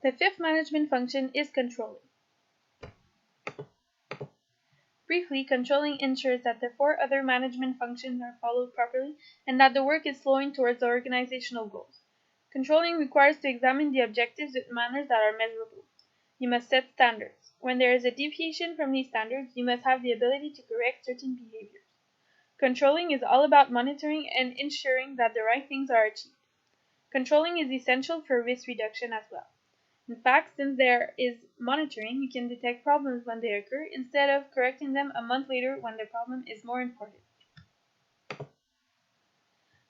The fifth management function is controlling. Briefly, controlling ensures that the four other management functions are followed properly and that the work is flowing towards the organizational goals. Controlling requires to examine the objectives in manners that are measurable. You must set standards. When there is a deviation from these standards, you must have the ability to correct certain behaviors. Controlling is all about monitoring and ensuring that the right things are achieved. Controlling is essential for risk reduction as well. In fact, since there is monitoring, you can detect problems when they occur instead of correcting them a month later when the problem is more important.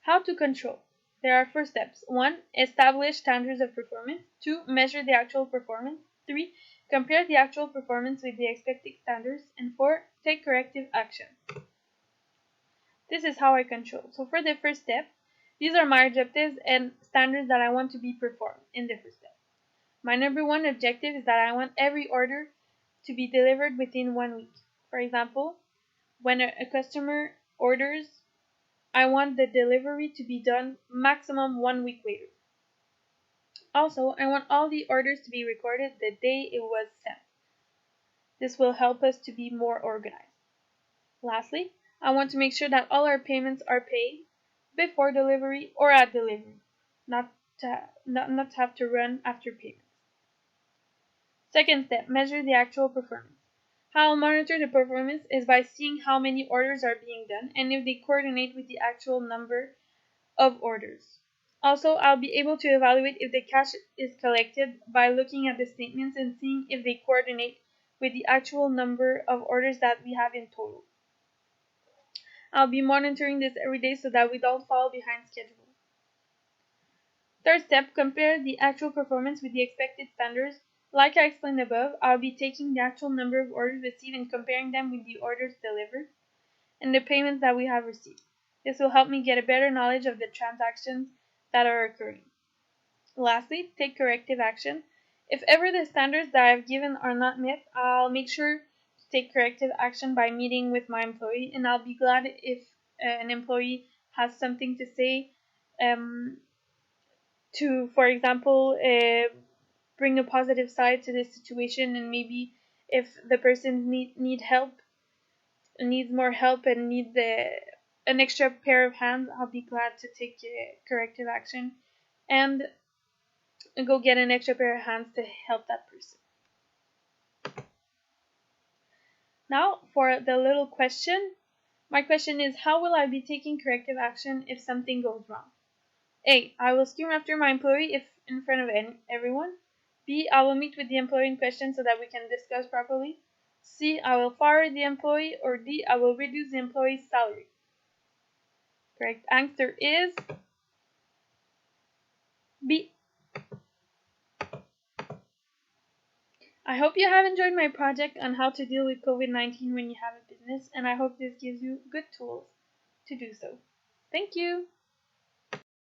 How to control? There are 4 steps. 1. Establish standards of performance. 2. Measure the actual performance. 3. Compare the actual performance with the expected standards. And 4. Take corrective action. This is how I control. So for the first step, these are my objectives and standards that I want to be performed in the first step. My number 1 objective is that I want every order to be delivered within 1 week. For example, when a customer orders, I want the delivery to be done maximum 1 week later. Also, I want all the orders to be recorded the day it was sent. This will help us to be more organized. Lastly, I want to make sure that all our payments are paid before delivery or at delivery, not to have to run after payment. Second step, measure the actual performance. How I'll monitor the performance is by seeing how many orders are being done and if they coordinate with the actual number of orders. Also, I'll be able to evaluate if the cash is collected by looking at the statements and seeing if they coordinate with the actual number of orders that we have in total. I'll be monitoring this every day so that we don't fall behind schedule. Third step, compare the actual performance with the expected standards. Like I explained above, I'll be taking the actual number of orders received and comparing them with the orders delivered and the payments that we have received. This will help me get a better knowledge of the transactions that are occurring. Lastly, take corrective action. If ever the standards that I've given are not met, I'll make sure to take corrective action by meeting with my employee, and I'll be glad if an employee has something to say to, for example, bring a positive side to this situation, and maybe if the person needs more help and needs an extra pair of hands, I'll be glad to take corrective action and go get an extra pair of hands to help that person. Now for the little question. My question is, how will I be taking corrective action if something goes wrong? A. I will scream after my employee if in front of everyone. B. I will meet with the employee in question so that we can discuss properly. C. I will fire the employee. Or D. I will reduce the employee's salary. Correct answer is B. I hope you have enjoyed my project on how to deal with COVID-19 when you have a business, and I hope this gives you good tools to do so. Thank you!